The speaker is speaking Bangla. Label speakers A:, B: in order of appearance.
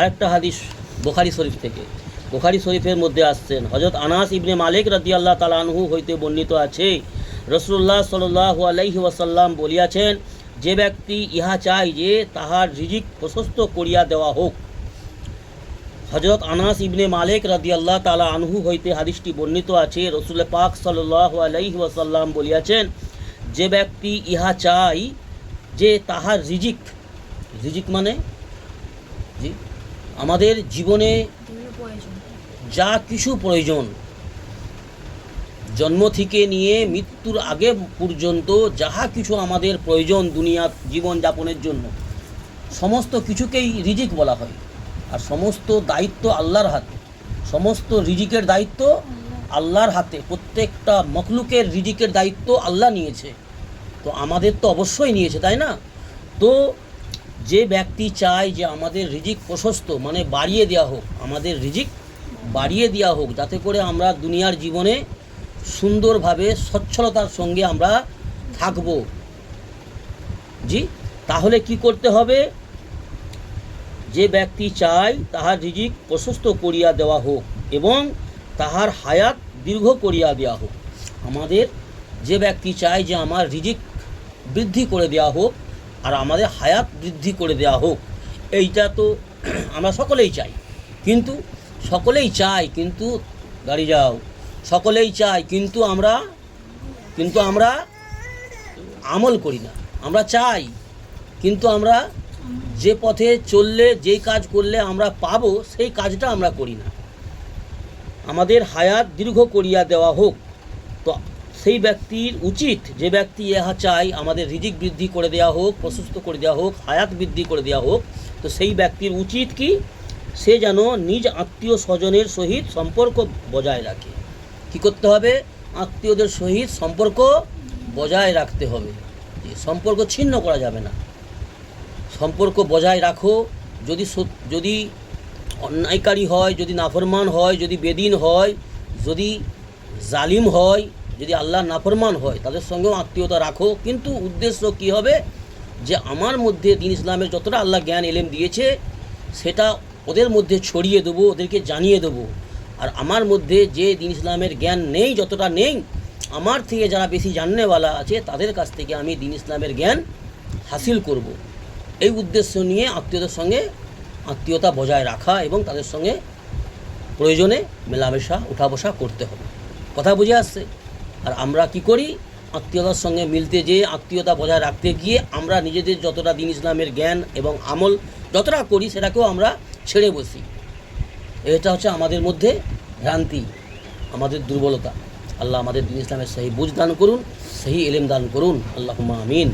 A: আরেকটা হাদিস বুখারী শরীফ থেকে। বুখারী শরীফের মধ্যে আসছেন হযরত আনাস ইবনে মালিক রাদিয়াল্লাহু তাআলা আনহু হইতে বর্ণিত আছে, রাসূলুল্লাহ সাল্লাল্লাহু আলাইহি ওয়াসাল্লাম বলিয়াছেন, যে ব্যক্তি ইহা চায় যে তাহার রিজিক প্রশস্ত করিয়া দেওয়া হোক। হযরত আনাস ইবনে মালিক রাদিয়াল্লাহু তাআলা আনহু হইতে হাদিসটি বর্ণিত আছে, রাসূল পাক সাল্লাল্লাহু আলাইহি ওয়াসাল্লাম বলিয়াছেন, যে ব্যক্তি ইহা চায় যে তাহার রিজিক, রিজিক মানে জি আমাদের জীবনে যা কিছু প্রয়োজন, জন্ম থেকে নিয়ে মৃত্যুর আগে পর্যন্ত যাহা কিছু আমাদের প্রয়োজন দুনিয়া জীবনযাপনের জন্য, সমস্ত কিছুকেই রিজিক বলা হয়। আর সমস্ত দায়িত্ব আল্লাহর হাতে, সমস্ত রিজিকের দায়িত্ব আল্লাহর হাতে। প্রত্যেকটা মখলুকের রিজিকের দায়িত্ব আল্লাহ নিয়েছে, তো আমাদের তো অবশ্যই নিয়েছে, তাই না? তো যে ব্যক্তি চায় যে আমাদের রিজিক প্রশস্ত মানে বাড়িয়ে দেওয়া হোক, আমাদের রিজিক বাড়িয়ে দেওয়া হোক, যাতে করে আমরা দুনিয়ার জীবনে সুন্দরভাবে সচ্ছলতার সঙ্গে আমরা থাকব, জি, তাহলে কি করতে হবে? যে ব্যক্তি চায় তাহার রিজিক প্রশস্ত করিয়া দেওয়া হোক এবং তাহার হায়াত দীর্ঘ করিয়া দেওয়া হোক। আমাদের যে ব্যক্তি চায় যে আমার রিজিক বৃদ্ধি করে দেওয়া হোক আর আমাদের হায়াত বৃদ্ধি করে দেওয়া হোক, এইটা তো আমরা সকলেই চাই, কিন্তু সকলেই চাই কিন্তু গাড়ি যাও, সকলেই চাই কিন্তু আমরা আমল করি না। আমরা চাই কিন্তু আমরা যে পথে চললে, যেই কাজ করলে আমরা পাবো, সেই কাজটা আমরা করি না। আমাদের হায়াত দীর্ঘ করিয়া দেওয়া হোক, তো সেই ব্যক্তির উচিত, যে ব্যক্তি ইহা চাই আমাদের রিজিক বৃদ্ধি করে দেওয়া হোক, প্রশস্ত করে দেওয়া হোক, হায়াত বৃদ্ধি করে দেওয়া হোক, তো সেই ব্যক্তির উচিত কি? সে যেন নিজ আত্মীয় স্বজনের সহিত সম্পর্ক বজায় রাখে। কি করতে হবে? আত্মীয়দের সহিত সম্পর্ক বজায় রাখতে হবে, সম্পর্ক ছিন্ন করা যাবে না। সম্পর্ক বজায় রাখো। যদি অন্যায়কারী হয়, যদি নাফরমান হয়, যদি বেদিন হয়, যদি জালিম হয়, যদি আল্লাহর নাফরমান হয়, তাদের সঙ্গেও আত্মীয়তা রাখো, কিন্তু উদ্দেশ্য কি হবে? যে আমার মধ্যে দ্বীন ইসলামের যতটা আল্লাহ জ্ঞান এলেম দিয়েছে সেটা ওদের মধ্যে ছড়িয়ে দেবো, ওদেরকে জানিয়ে দেবো। আর আমার মধ্যে যে দ্বীন ইসলামের জ্ঞান নেই, যতটা নেই, আমার থেকে যারা বেশি জাননেওয়ালা আছে তাদের কাছ থেকে আমি দ্বীন ইসলামের জ্ঞান হাসিল করব। এই উদ্দেশ্য নিয়ে আত্মীয়দের সঙ্গে আত্মীয়তা বজায় রাখা এবং তাদের সঙ্গে প্রয়োজনে মেলামেশা উঠা বসা করতে হবে। কথা বুঝে আসছে? আর আমরা কি করি? আত্মীয়তার সঙ্গে মিলতে যেয়ে, আত্মীয়তা বজায় রাখতে গিয়ে আমরা নিজেদের যতটা দ্বীন ইসলামের জ্ঞান এবং আমল যতটা করি সেটাকেও আমরা ছেড়ে বসি। এটা হচ্ছে আমাদের মধ্যে ভ্রান্তি, আমাদের দুর্বলতা। আল্লাহ আমাদের দ্বীন ইসলামের সেই বুঝ দান করুন, সেই ইলম দান করুন। আল্লাহুম্মা আমিন।